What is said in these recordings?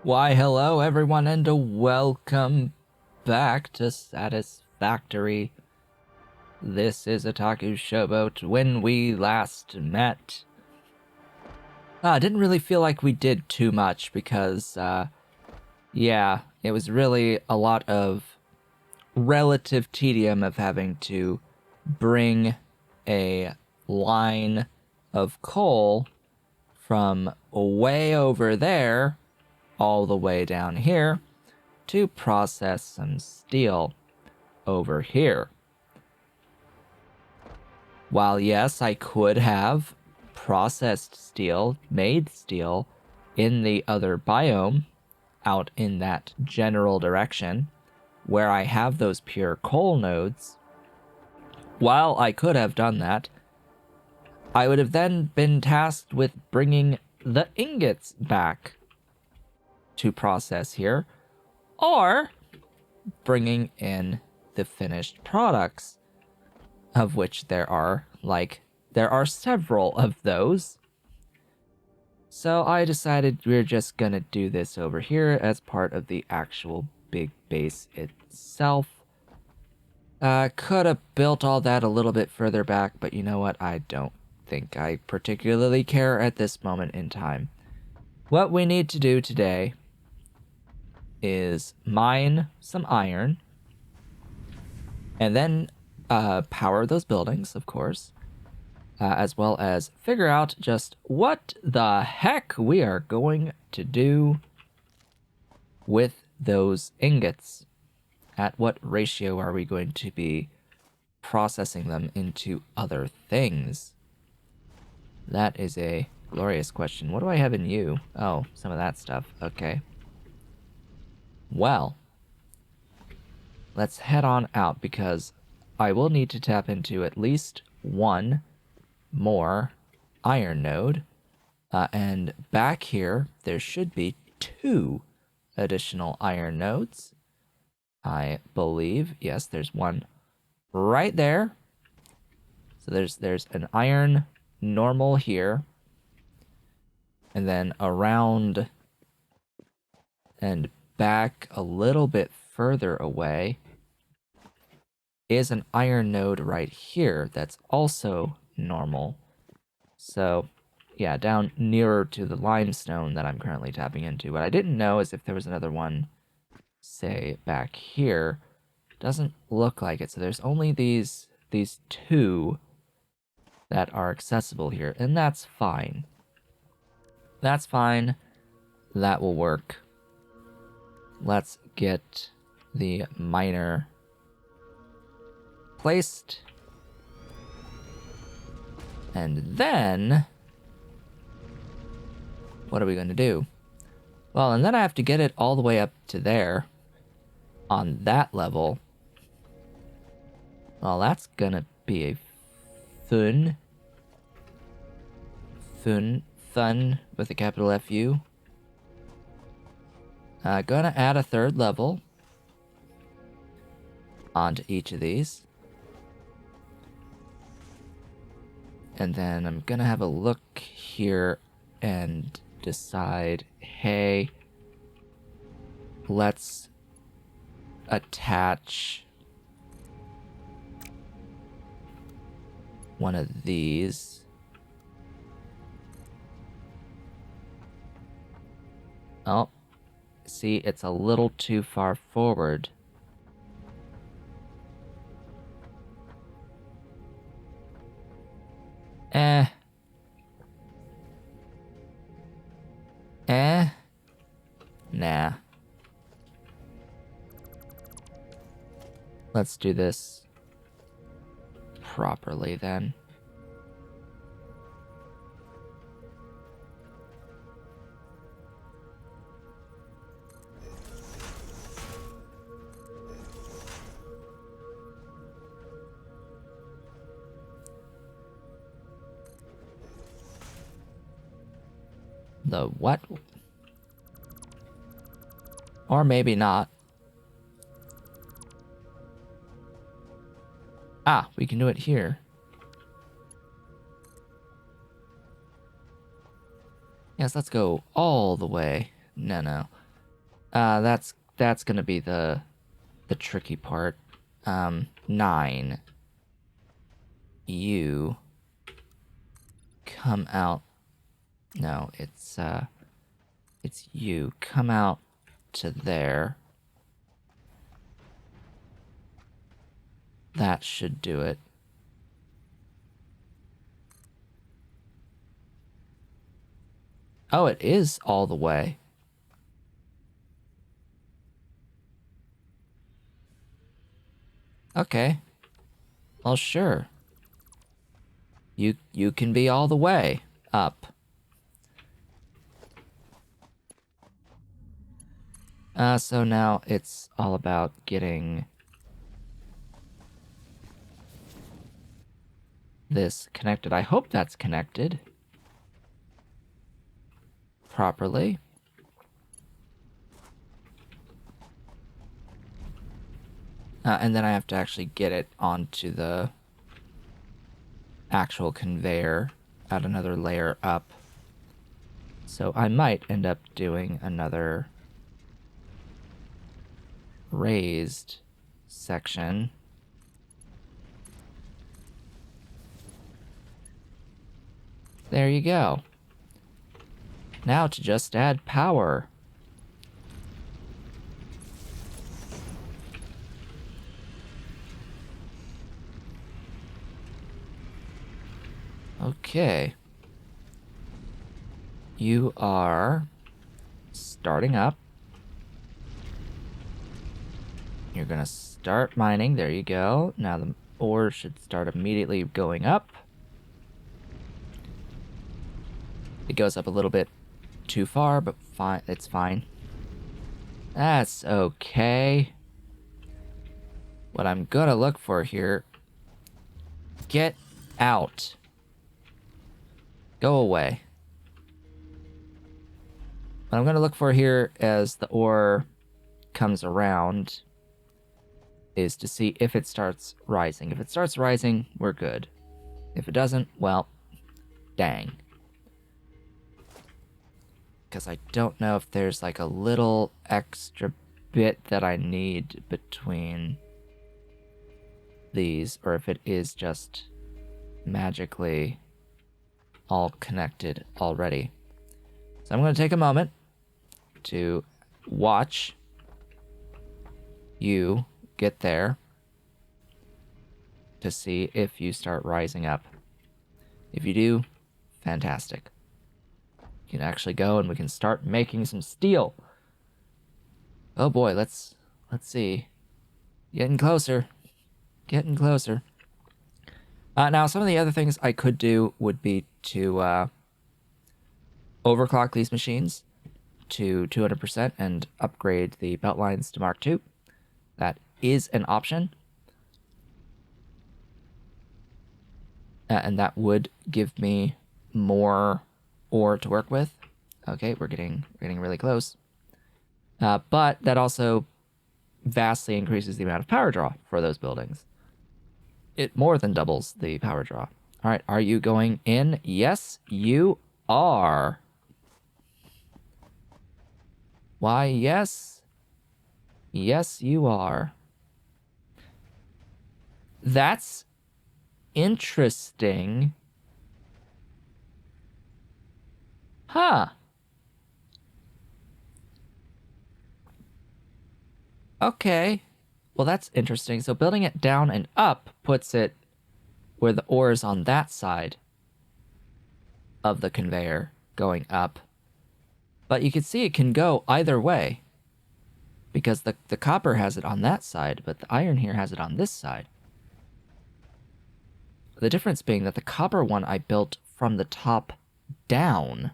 Why, hello everyone, and welcome back to Satisfactory. This is Otaku Showboat. When we last met, didn't really feel like we did too much because, yeah, it was really a lot of relative tedium of having to bring a line of coal from way over there all the way down here to process some steel over here. While yes, I could have processed steel, made steel in the other biome out in that general direction where I have those pure coal nodes, while I could have done that, I would have then been tasked with bringing the ingots back to process here, or bringing in the finished products, of which there are several of those. So I decided we're just gonna do this over here as part of the actual big base itself. Could have built all that a little bit further back, but you know what? I don't think I particularly care at this moment in time. What we need to do today is mine some iron, and then power those buildings, of course, as well as figure out just what the heck we are going to do with those ingots. At what ratio are we going to be processing them into other things? That is a glorious question. What do I have in you? Oh, some of that stuff. Okay. Well, let's head on out because I will need to tap into at least one more iron node. And back here, there should be 2 additional iron nodes. I believe, yes, there's one right there. So there's an iron normal here. And then around and back a little bit further away is an iron node right here that's also normal. So yeah, down nearer to the limestone that I'm currently tapping into. What I didn't know is if there was another one, say, back here. Doesn't look like it. So there's only these 2 that are accessible here, and that's fine. That's fine. That will work. Let's get the miner placed. And then what are we going to do? Well, and then I have to get it all the way up to there on that level. Well, that's gonna be a fun with a capital F-U. Gonna add a 3rd level onto each of these. And then I'm gonna have a look here and decide, hey, let's attach one of these. Oh, see, it's a little too far forward. Nah. Let's do this properly then. The what? Or maybe not. Ah, we can do it here. Yes, let's go all the way. No. That's gonna be the tricky part. 9. You come out. No, it's you come out to there. That should do it. Oh, it is all the way. Okay. Well, sure. You can be all the way up. So now it's all about getting this connected. I hope that's connected properly. And then I have to actually get it onto the actual conveyor at another layer up. So I might end up doing another raised section. There you go. Now to just add power. Okay. You are starting up. You're gonna start mining. There you go. Now the ore should start immediately going up. It goes up a little bit too far, but fine. It's fine. That's okay. What I'm gonna look for here... Get out. Go away. What I'm gonna look for here as the ore comes around is to see if it starts rising. If it starts rising, we're good. If it doesn't, well, dang. Because I don't know if there's like a little extra bit that I need between these, or if it is just magically all connected already. So I'm going to take a moment to watch you get there to see if you start rising up. If you do, fantastic. You can actually go and we can start making some steel. Oh boy, let's see. Getting closer. Getting closer. Now, some of the other things I could do would be to overclock these machines to 200% and upgrade the belt lines to Mark II. That is an option. And that would give me more ore to work with. Okay, we're getting really close. But that also vastly increases the amount of power draw for those buildings. It more than doubles the power draw. All right, are you going in? Yes, you are. Why, yes. Yes, you are. That's interesting. Huh. Okay. Well, that's interesting. So building it down and up puts it where the ore is on that side of the conveyor going up. But you can see it can go either way because the copper has it on that side, but the iron here has it on this side. The difference being that the copper one I built from the top down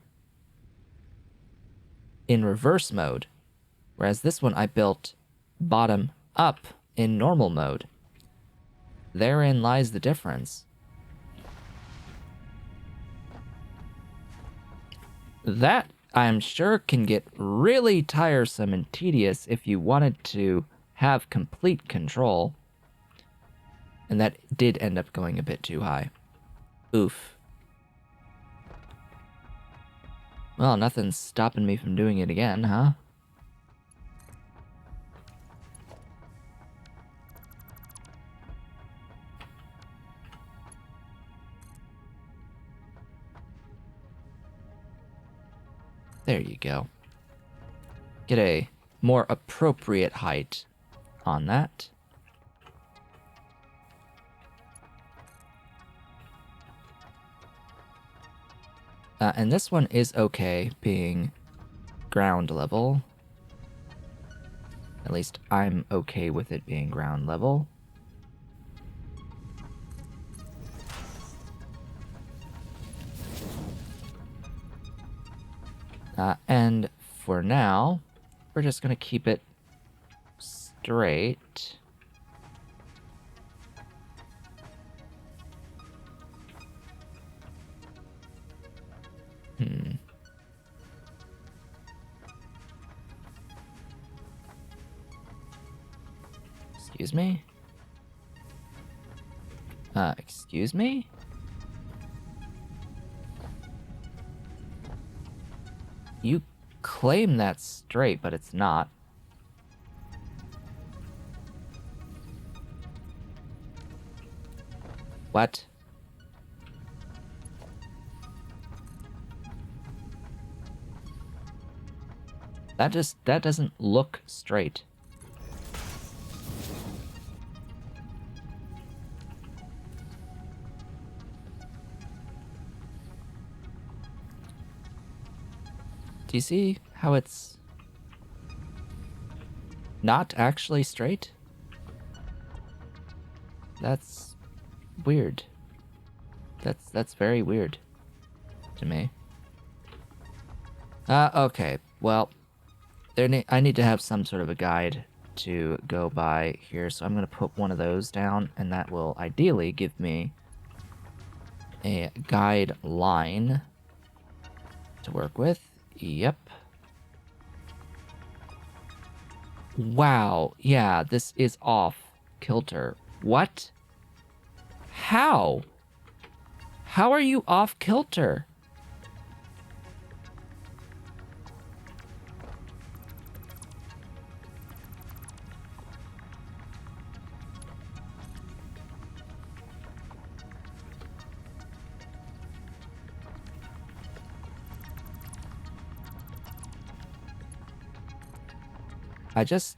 in reverse mode, whereas this one I built bottom up in normal mode. Therein lies the difference. That, I'm sure, can get really tiresome and tedious if you wanted to have complete control. And that did end up going a bit too high. Oof. Well, nothing's stopping me from doing it again, huh? There you go. Get a more appropriate height on that. And this one is okay being ground level. At least I'm okay with it being ground level. And for now, we're just gonna keep it straight. Excuse me? Excuse me? You claim that's straight, but it's not. What? That doesn't look straight. Do you see how it's not actually straight? That's weird. That's very weird to me. Okay. Well, I need to have some sort of a guide to go by here, so I'm gonna put one of those down, and that will ideally give me a guide line to work with. Yep. Wow, yeah, this is off kilter. What? How? How are you off kilter?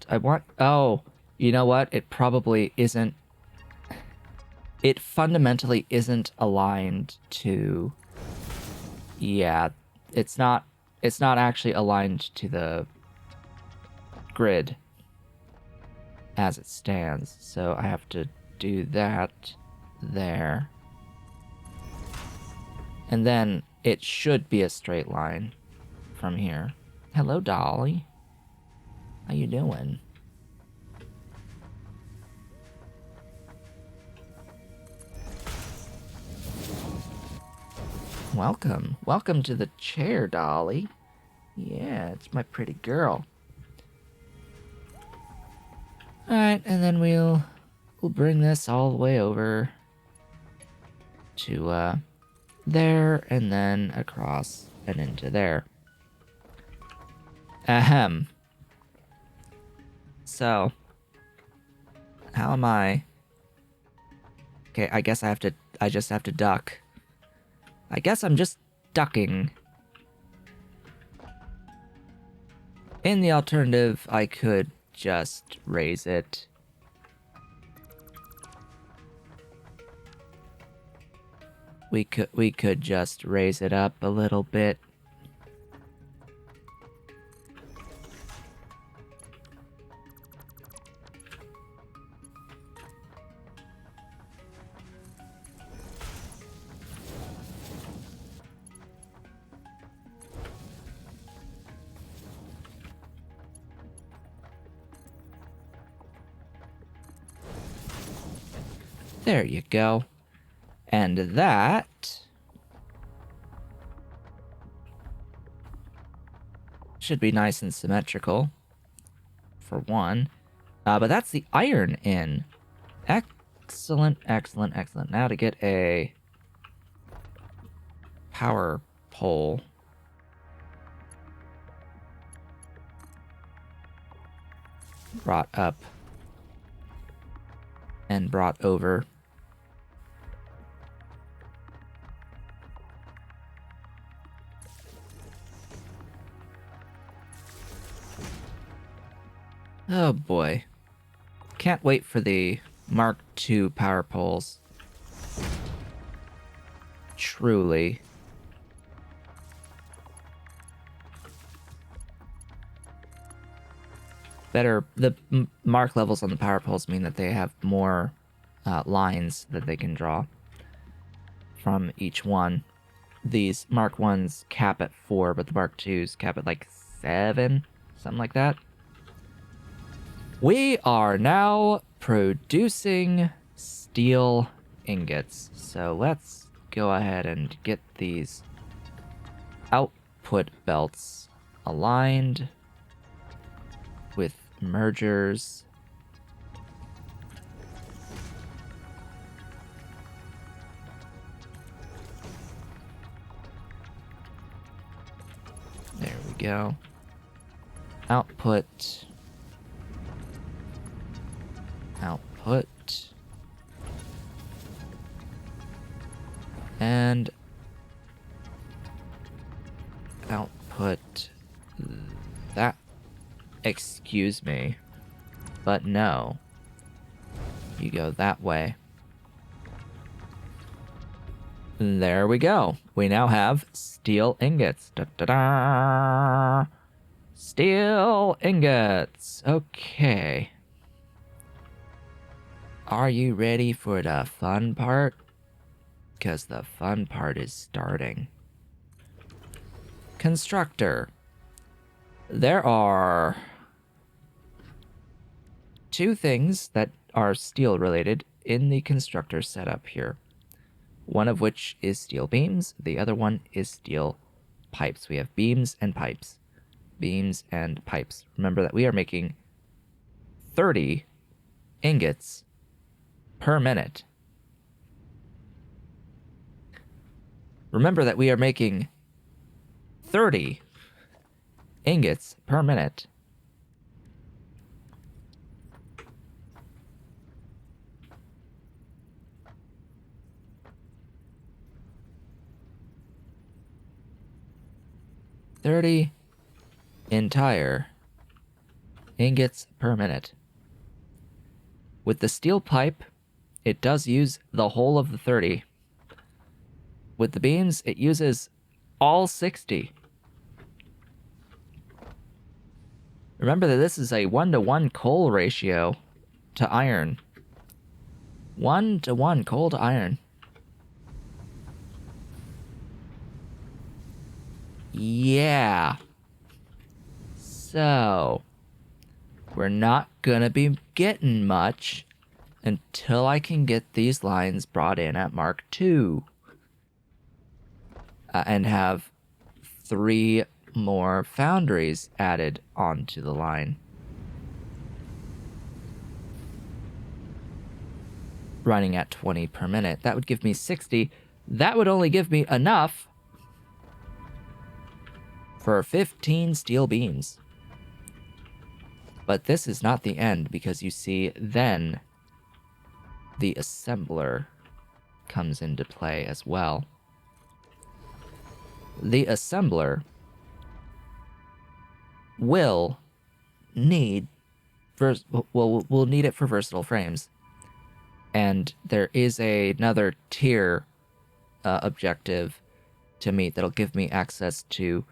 I want, oh, you know what? It probably isn't, it fundamentally isn't aligned to, yeah, it's not actually aligned to the grid as it stands. So I have to do that there. And then it should be a straight line from here. Hello, Dolly. How you doing? Welcome. Welcome to the chair, Dolly. Yeah, it's my pretty girl. Alright, and then we'll bring this all the way over to there, and then across and into there. Ahem. So, how am I? Okay, I guess I just have to duck. I guess I'm just ducking. In the alternative, I could just raise it. We could just raise it up a little bit. There you go. And that should be nice and symmetrical, for one. But that's the iron in. Excellent, excellent, excellent. Now to get a power pole. Brought up and brought over. Oh boy. Can't wait for the Mark II power poles. Truly. Better, the mark levels on the power poles mean that they have more lines that they can draw from each one. These Mark 1s cap at 4, but the Mark 2s cap at like 7, something like that. We are now producing steel ingots. So let's go ahead and get these output belts aligned with mergers. There we go. Output. And output that. Excuse me. But no. You go that way. There we go. We now have steel ingots. Da-da-da! Steel ingots. Okay. Are you ready for the fun part? Because the fun part is starting. Constructor. There are 2 things that are steel related in the constructor setup here. One of which is steel beams, the other one is steel pipes. We have beams and pipes. Beams and pipes. Remember that we are making 30 ingots per minute. Remember that we are making 30 ingots per minute. Entire ingots per minute. With the steel pipe, it does use the whole of the 30. With the beams, it uses all 60. Remember that this is a 1-to-1 coal ratio to iron. 1-to-1 coal to iron. Yeah. So, we're not gonna be getting much until I can get these lines brought in at Mark II. And have 3 more foundries added onto the line. Running at 20 per minute. That would give me 60. That would only give me enough for 15 steel beams. But this is not the end, because you see, then the assembler comes into play as well. The assembler will need we'll need it for versatile frames. And there is another tier objective to meet that'll give me access to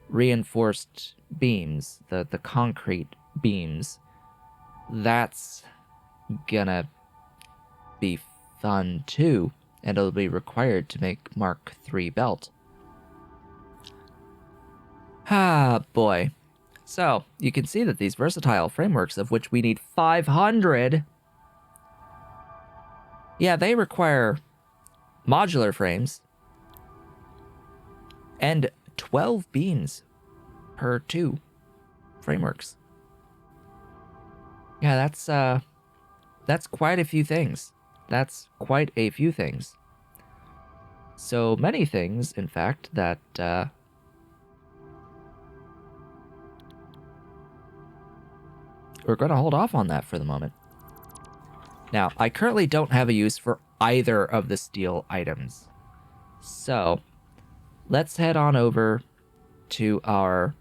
reinforced beams, the concrete beams. That's gonna be fun too, and it'll be required to make Mark III belt. Ah, boy. So, you can see that these versatile frameworks, of which we need 500, yeah, they require modular frames and 12 beams per 2 frameworks. Yeah, that's quite a few things. That's quite a few things. So many things, in fact, that we're going to hold off on that for the moment. Now, I currently don't have a use for either of the steel items. So, let's head on over to our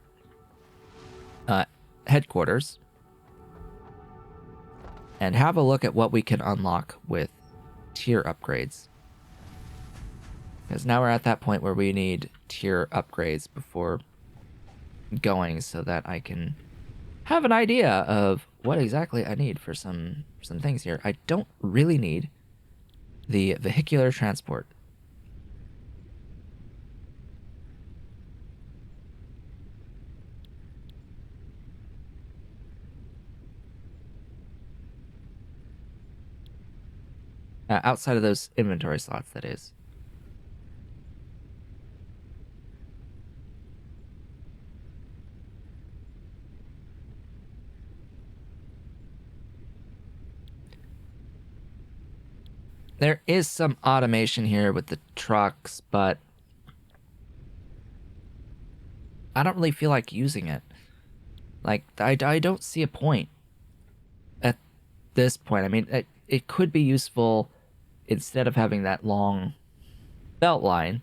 headquarters. and have a look at what we can unlock with tier upgrades. Because now we're at that point where we need tier upgrades before going, so that I can have an idea of what exactly I need for some things here. I don't really need the vehicular transport. Outside of those inventory slots, that is. There is some automation here with the trucks, but I don't really feel like using it. Like, I don't see a point at this point. I mean, it could be useful instead of having that long belt line.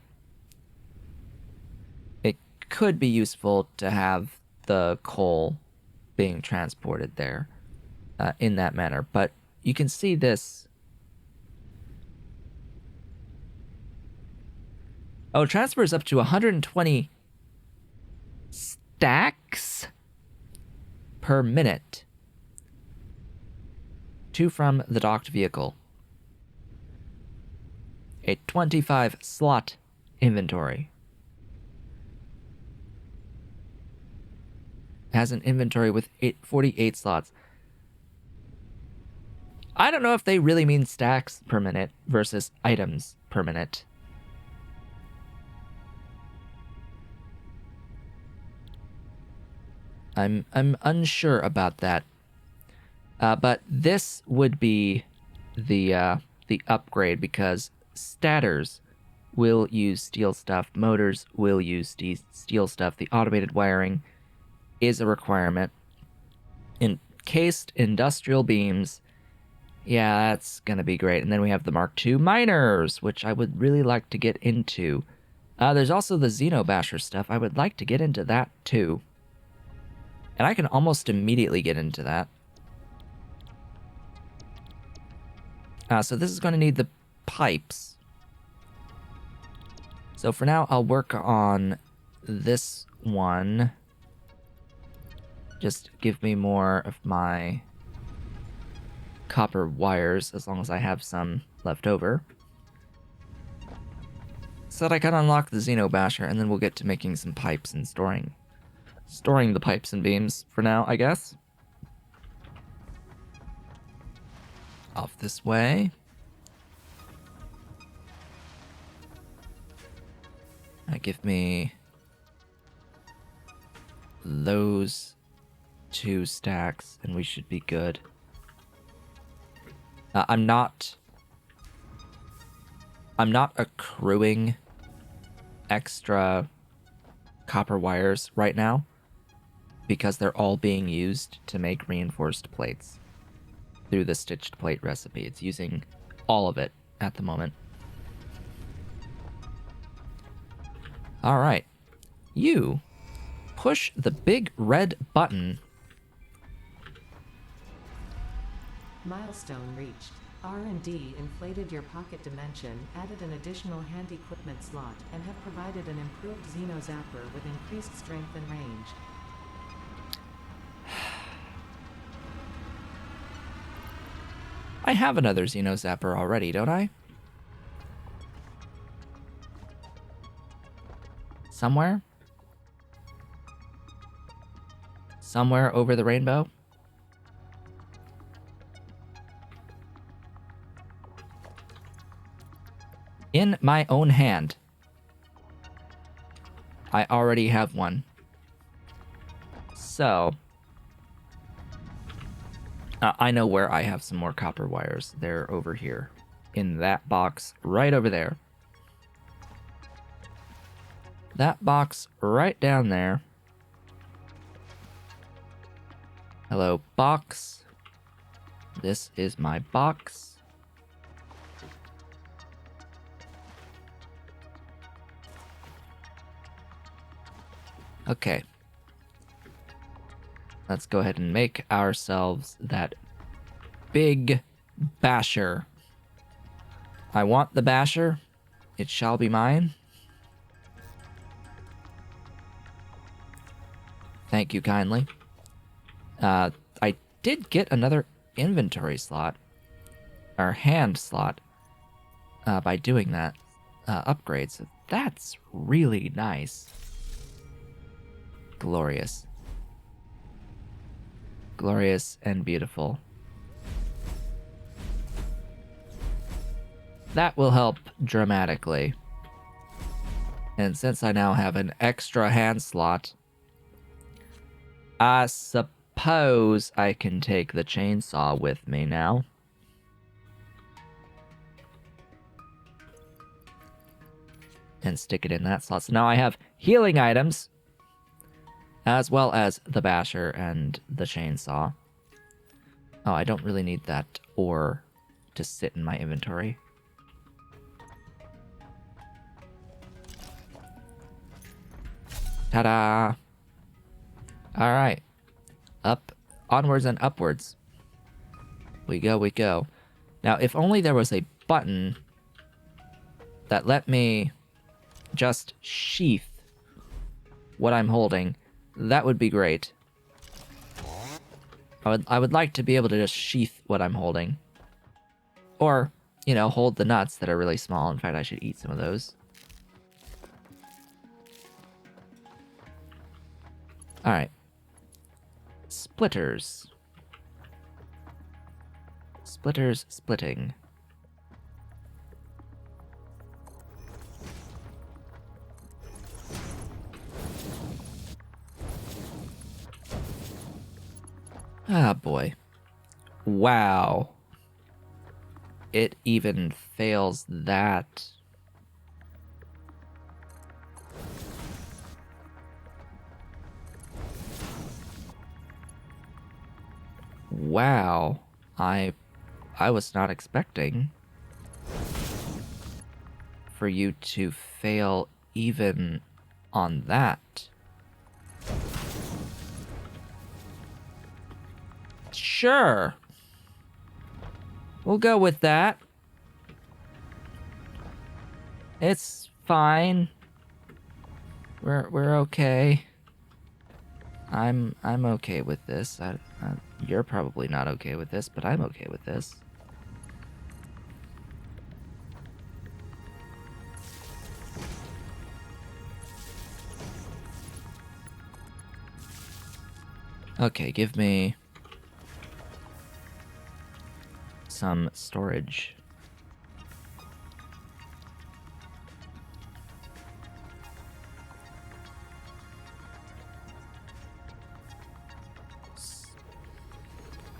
It could be useful to have the coal being transported there in that manner. But you can see this. Oh, it transfers up to 120 stacks per minute to from the docked vehicle. A 25 slot inventory. Has an inventory with 48 slots. I don't know if they really mean stacks per minute versus items per minute. I'm unsure about that. But this would be the upgrade, because statters will use steel stuff, motors will use steel stuff. The automated wiring is a requirement. Encased industrial beams, yeah, that's gonna be great. And then we have the Mark II miners, which I would really like to get into. There's also the Xenobasher stuff. I would like to get into that too. And I can almost immediately get into that. So this is going to need the pipes. So for now, I'll work on this one. Just give me more of my copper wires, as long as I have some left over, so that I can unlock the Xenobasher, and then we'll get to making some pipes and storing the pipes and beams for now, I guess. Off this way. Give me those 2 stacks, and we should be good. I'm not accruing extra copper wires right now, because they're all being used to make reinforced plates through the stitched plate recipe. It's using all of it at the moment. All right, you push the big red button. Milestone reached. R&D inflated your pocket dimension, added an additional hand equipment slot, and have provided an improved Xeno Zapper with increased strength and range. I have another Xeno Zapper already, don't I? Somewhere? Somewhere over the rainbow? In my own hand. I already have one. So, I know where I have some more copper wires. They're over here. In that box right over there. That box right down there. Hello, box. This is my box. Okay. Let's go ahead and make ourselves that big basher. I want the basher. It shall be mine. Thank you kindly. I did get another inventory slot, or hand slot, by doing that upgrade, so that's really nice. Glorious. Glorious and beautiful. That will help dramatically. And since I now have an extra hand slot, I suppose I can take the chainsaw with me now. And stick it in that slot. So now I have healing items, as well as the basher and the chainsaw. Oh, I don't really need that ore to sit in my inventory. Ta-da! Alright. Up, onwards and upwards. We go, we go. Now, if only there was a button that let me just sheath what I'm holding, that would be great. I would like to be able to just sheath what I'm holding. Or, you know, hold the nuts that are really small. In fact, I should eat some of those. Alright. Splitters. Splitters splitting. Ah, boy. Wow. It even fails that. Wow. I was not expecting for you to fail even on that. Sure. We'll go with that. It's fine. We're okay. I'm okay with this. You're probably not okay with this, but I'm okay with this. Okay, give me some storage.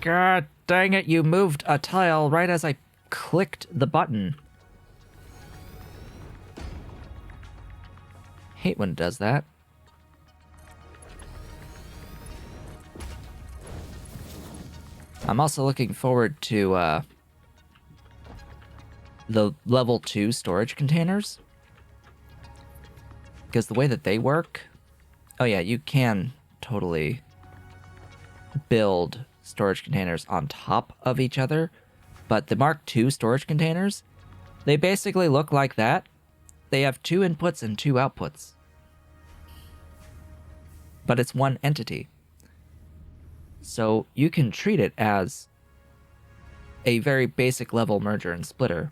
God dang it, you moved a tile right as I clicked the button. Hate when it does that. I'm also looking forward to the level 2 storage containers. Because the way that they work... Oh yeah, you can totally build storage containers on top of each other. But the Mark II storage containers, they basically look like that. They have 2 inputs and 2 outputs. But it's one entity. So you can treat it as a very basic level merger and splitter.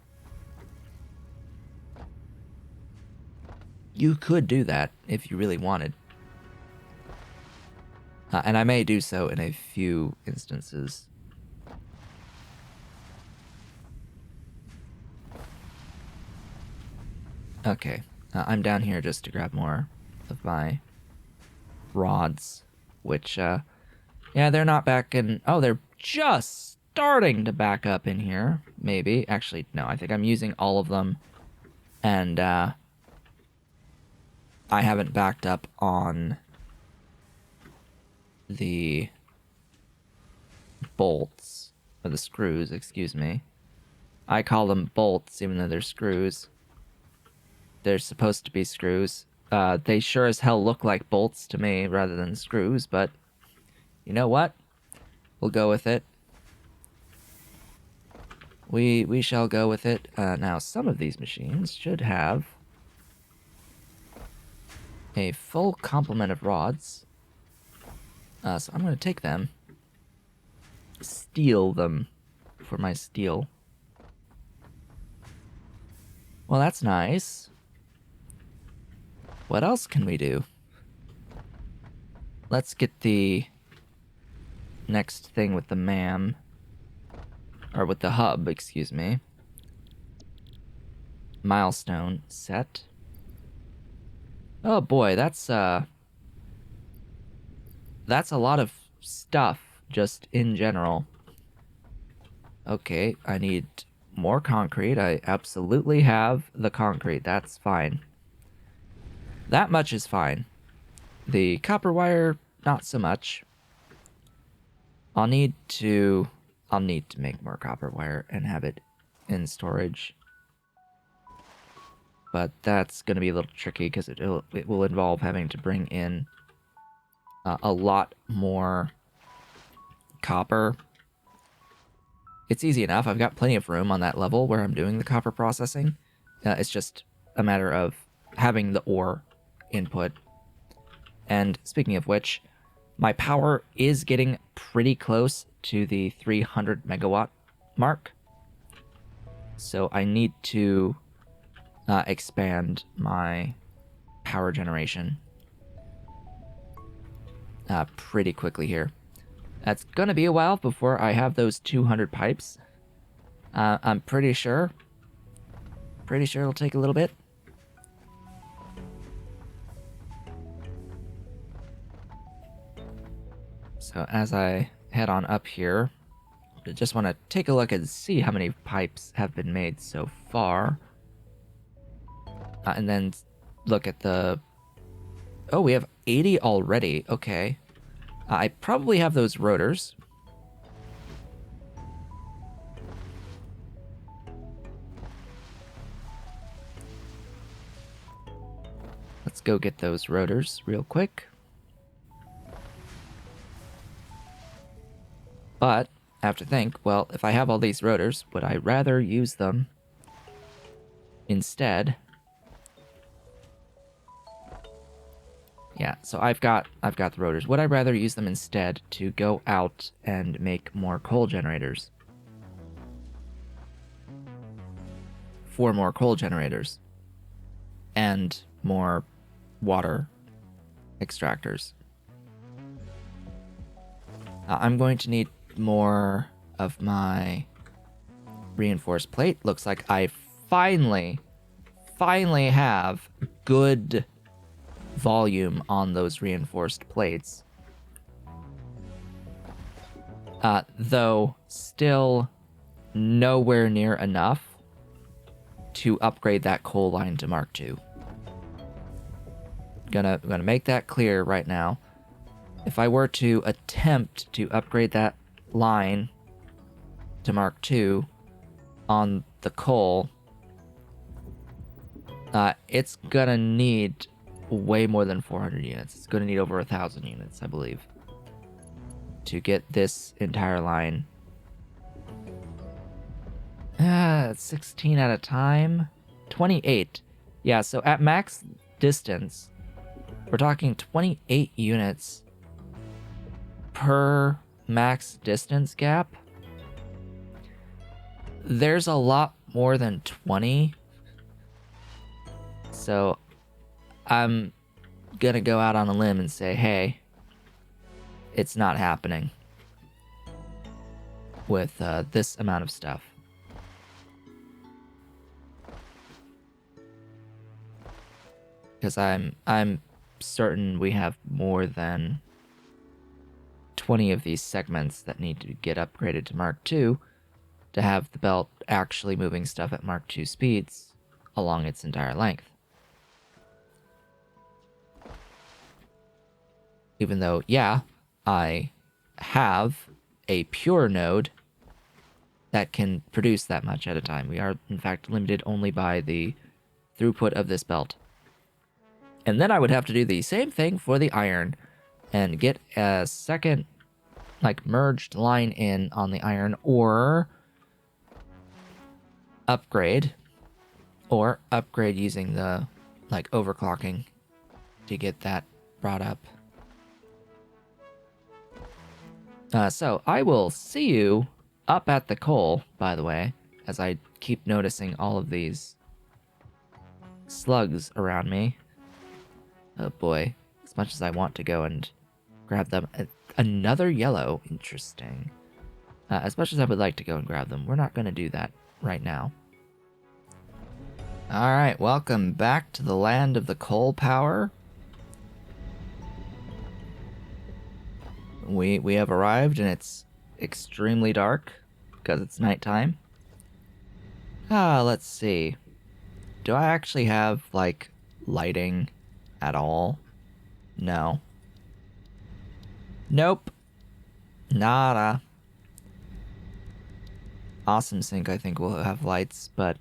You could do that if you really wanted. And I may do so in a few instances. Okay, I'm down here just to grab more of my rods, which, yeah, they're not back in... Oh, they're just starting to back up in here, maybe. Actually, no, I think I'm using all of them, and, I haven't backed up on the bolts, or the screws, excuse me. I call them bolts, even though they're screws. They're supposed to be screws. They sure as hell look like bolts to me rather than screws, but you know what? We'll go with it. we shall go with it. Now, some of these machines should have a full complement of rods. So I'm going to take them, steal them for my steel. Well, that's nice. What else can we do? Let's get the next thing with the MAM. Or with the hub, excuse me. Milestone set. Oh boy, that's a lot of stuff just in general. Okay, I need more concrete. I absolutely have the concrete. That's fine. That much is fine. The copper wire, not so much. I'll need to make more copper wire and have it in storage. But that's going to be a little tricky because it will involve having to bring in a lot more copper. It's easy enough. I've got plenty of room on that level where I'm doing the copper processing. It's just a matter of having the ore input. And speaking of which, my power is getting pretty close to the 300 megawatt mark. So I need to expand my power generation pretty quickly here. That's gonna be a while before I have those 200 pipes. I'm pretty sure it'll take a little bit. So as I head on up here, I just want to take a look and see how many pipes have been made so far. And then look at the... Oh, we have 80 already. Okay. I probably have those rotors. Let's go get those rotors real quick. But I have to think, well, if I have all these rotors, would I rather use them instead? Yeah, so I've got the rotors. Would I rather use them instead to go out and make more coal generators? 4 more coal generators. And more water extractors. I'm going to need more of my reinforced plate. Looks like I finally have good volume on those reinforced plates. Though still nowhere near enough to upgrade that coal line to Mark II. Gonna make that clear right now. If I were to attempt to upgrade that line to Mark II on the coal, it's gonna need way more than 400 units. It's gonna need over 1,000 units, I believe, to get this entire line. 16 at a time? 28. Yeah, so at max distance, we're talking 28 units per max distance gap. There's a lot more than 20. So I'm gonna go out on a limb and say, hey, it's not happening with this amount of stuff. Because I'm certain we have more than 20 of these segments that need to get upgraded to Mark II to have the belt actually moving stuff at Mark II speeds along its entire length. Even though, yeah, I have a pure node that can produce that much at a time. We are, in fact, limited only by the throughput of this belt. And then I would have to do the same thing for the iron and get a second, like, merged line in on the iron, or upgrade, or upgrade using the, like, overclocking to get that brought up. So I will see you up at the coal, by the way, as I keep noticing all of these slugs around me. Oh boy, as much as I want to go and grab them. Another yellow, interesting. As much as I would like to go and grab them, we're not going to do that right now. Alright, welcome back to the land of the coal power. We have arrived and it's extremely dark because it's nighttime. Let's see. Do I actually have, like, lighting at all? No. Nope. Nada. Awesome Sync, I think, will have lights, but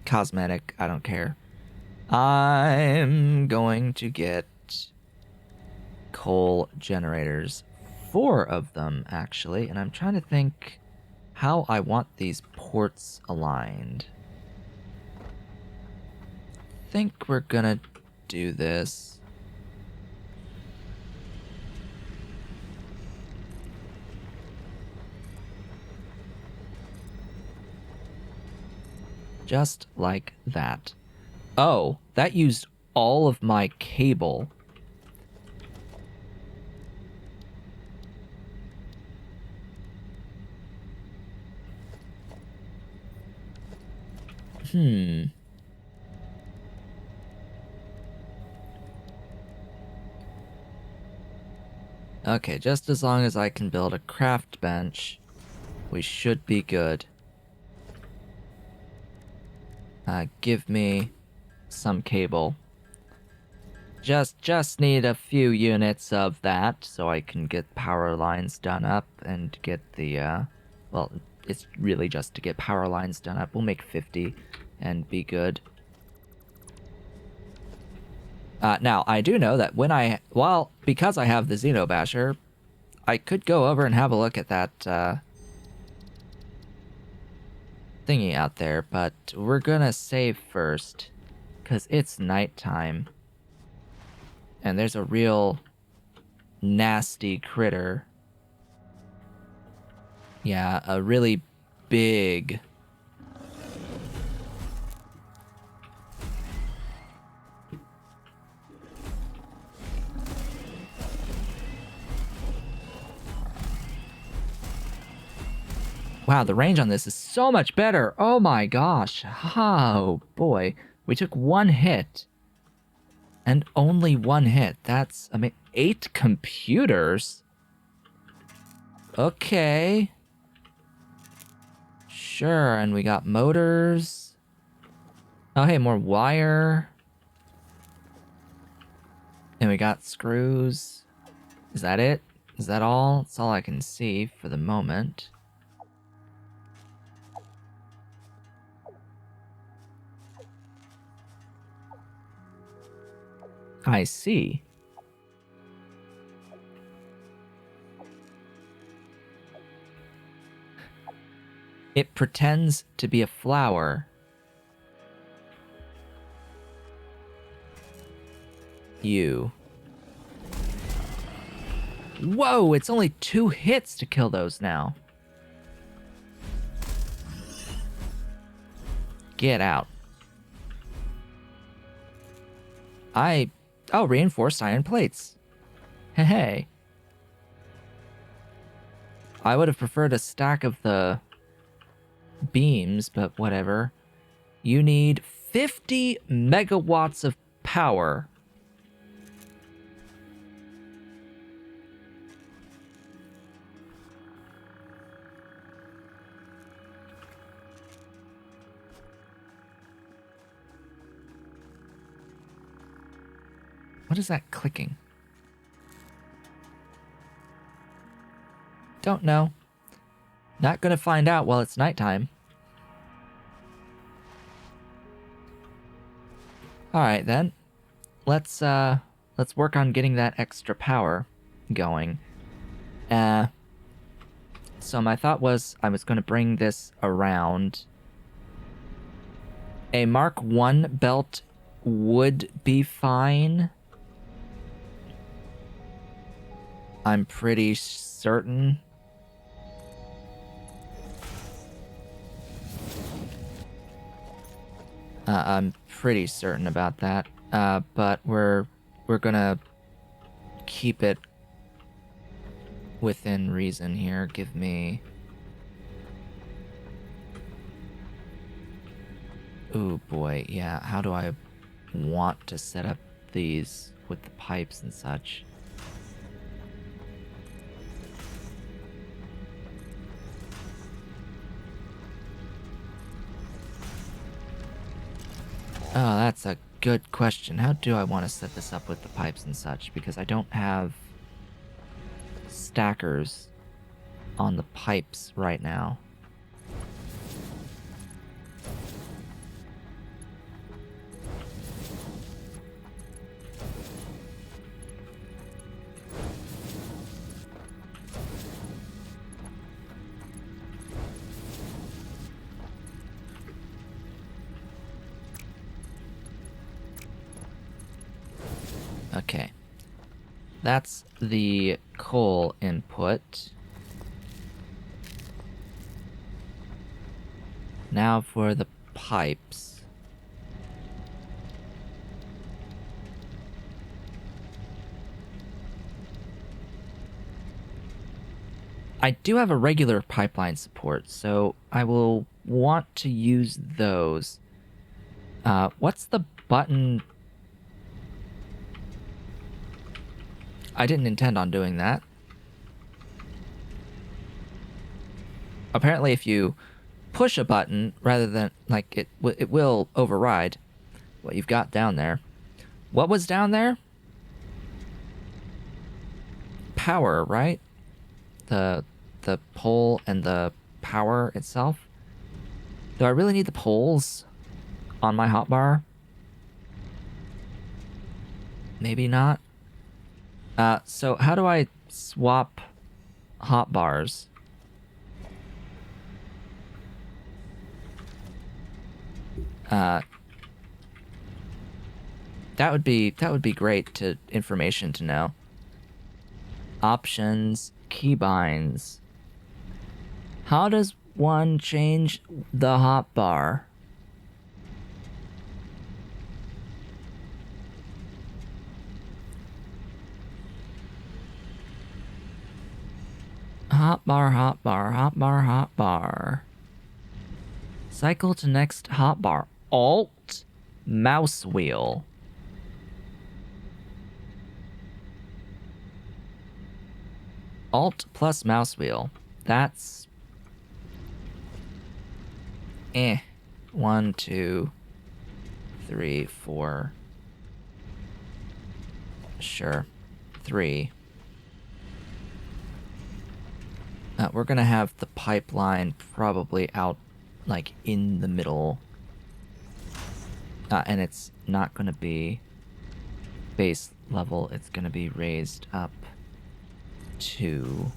cosmetic, I don't care. I'm going to get coal generators. 4 of them, actually, and I'm trying to think how I want these ports aligned. I think we're gonna do this. Just like that. Oh, that used all of my cable. Okay, just as long as I can build a craft bench, we should be good. Give me some cable. Just need a few units of that so I can get power lines done up and get the, well, it's really just to get power lines done up. We'll make 50 and be good. Now, I do know that when because I have the Xenobasher, I could go over and have a look at that, thingy out there, but we're gonna save first, because it's nighttime. And there's a real nasty critter. Yeah, a really big... Wow, the range on this is so much better. Oh my gosh. Oh boy. We took 1 hit. And only 1 hit. That's, I mean, 8 computers? Okay. Sure, and we got motors. Oh hey, more wire. And we got screws. Is that it? Is that all? That's all I can see for the moment. I see. It pretends to be a flower. You. Whoa, it's only 2 hits to kill those now. Get out. Oh, reinforced iron plates. Hey. I would have preferred a stack of the beams, but whatever. You need 50 megawatts of power. What is that clicking? Don't know. Not gonna find out while it's nighttime. Alright then. Let's work on getting that extra power going. So my thought was I was gonna bring this around A Mark 1 belt would be fine. I'm pretty certain. I'm pretty certain about that. But we're gonna keep it within reason here. Give me... Ooh, boy, yeah. How do I want to set up these with the pipes and such? Oh, that's a good question. How do I want to set this up with the pipes and such? Because I don't have stackers on the pipes right now. Okay. That's the coal input. Now for the pipes. I do have a regular pipeline support, so I will want to use those. What's the button? I didn't intend on doing that. Apparently, if you push a button rather than, like, it will override what you've got down there. What was down there? Power, right? The pole and the power itself. Do I really need the poles on my hotbar? Maybe not. So how do I swap hotbars? That would be great information to know. Options, keybinds. How does one change the hotbar? Hotbar. Cycle to next hotbar. Alt, mouse wheel. Alt plus mouse wheel. That's... 1, 2, 3, 4. Sure. 3. We're gonna have the pipeline probably out, like, in the middle. And it's not gonna be base level, it's gonna be raised up to...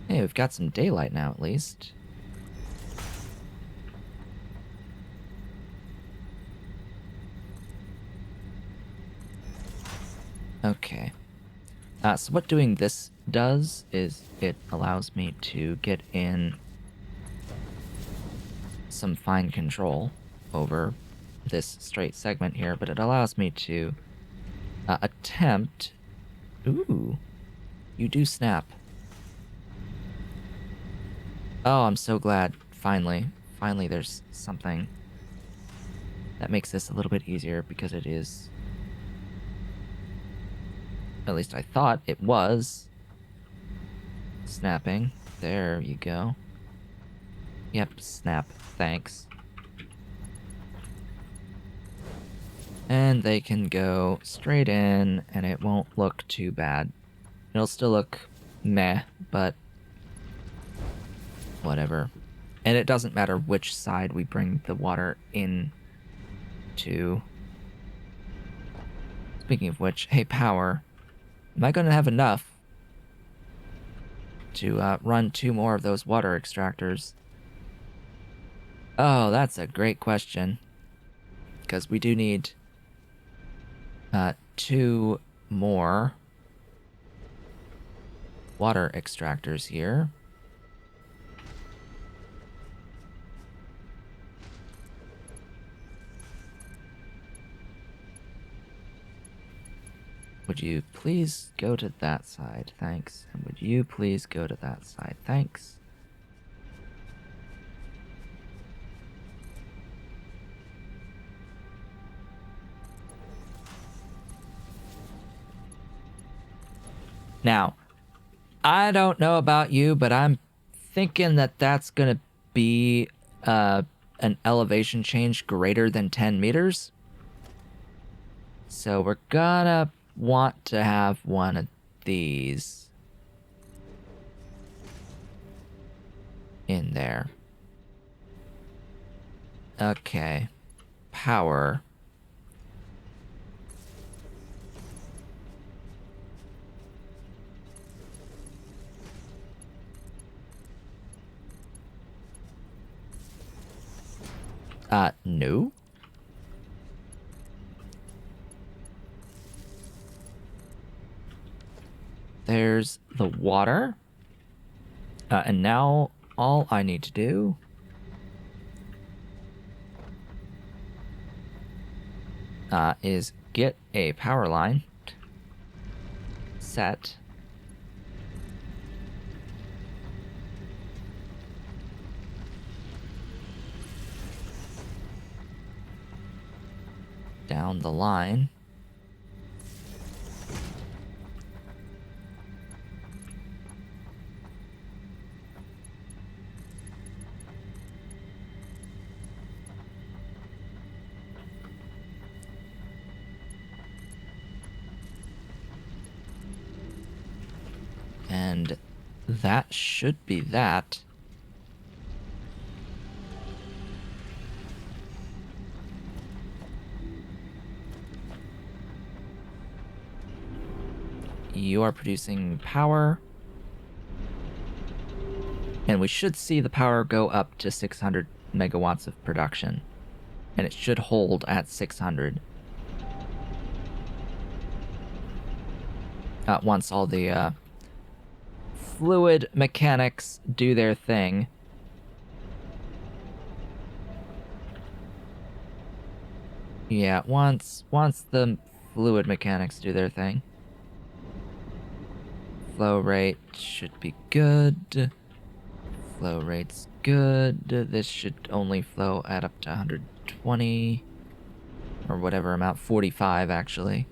Hey, we've got some daylight now, at least. Okay. So what doing this does is it allows me to get in some fine control over this straight segment here, but it allows me to attempt... Ooh, you do snap. Oh, I'm so glad. Finally there's something that makes this a little bit easier, because it is... At least I thought it was snapping. There you go. Yep, snap. Thanks. And they can go straight in, and it won't look too bad. It'll still look meh, but whatever. And it doesn't matter which side we bring the water in to. Speaking of which, hey, power. Am I going to have enough to run 2 more of those water extractors? Oh, that's a great question. Because we do need 2 more water extractors here. Would you please go to that side? Thanks. And would you please go to that side? Thanks. Now, I don't know about you, but I'm thinking that that's going to be an elevation change greater than 10 meters. So we're gonna want to have one of these in there. Okay. Power. No. There's the water. And now all I need to do is get a power line set. Down the line. And that should be that. You are producing power. And we should see the power go up to 600 megawatts of production. And it should hold at 600. Once all the fluid mechanics do their thing. Yeah, once the fluid mechanics do their thing. Flow rate should be good. Flow rate's good. This should only flow at up to 120. Or whatever amount. 45, actually.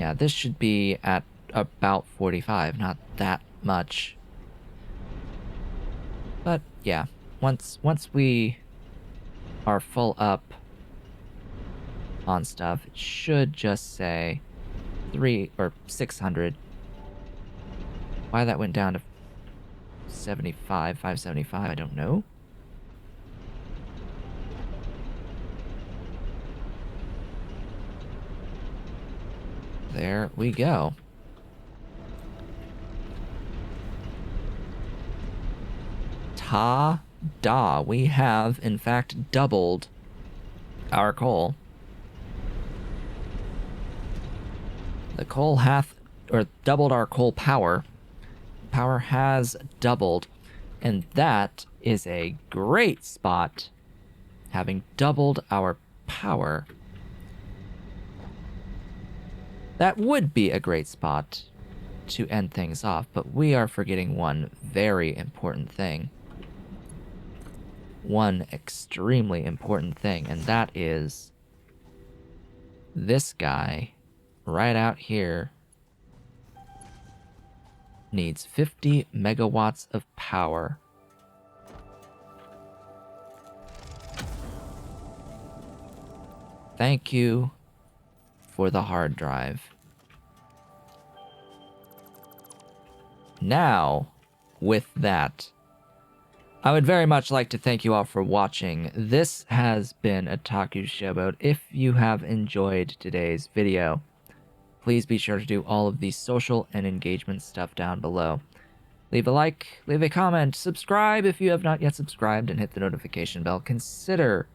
Yeah, this should be at about 45. Not that much. But, yeah. Once we are full up on stuff, it should just say 600. Why that went down to 575, I don't know. There we go. Ta-da! We have, in fact, doubled our coal. The coal hath, or doubled our coal power. Power has doubled, and that is a great spot. Having doubled our power, that would be a great spot to end things off, but we are forgetting one very important thing. One extremely important thing, and that is this guy right out here needs 50 megawatts of power. Thank you for the hard drive. Now, with that, I would very much like to thank you all for watching. This has been Otaku Showboat. If you have enjoyed today's video, please be sure to do all of the social and engagement stuff down below. Leave a like, leave a comment, subscribe if you have not yet subscribed, and hit the notification bell. Consider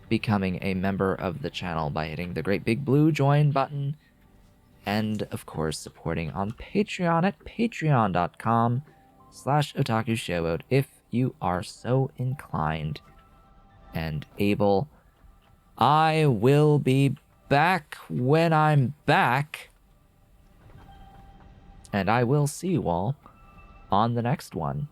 becoming a member of the channel by hitting the great big blue join button, and of course supporting on Patreon at patreon.com/otakushowed if you are so inclined and able. I will be back when I'm back, and I will see you all on the next one.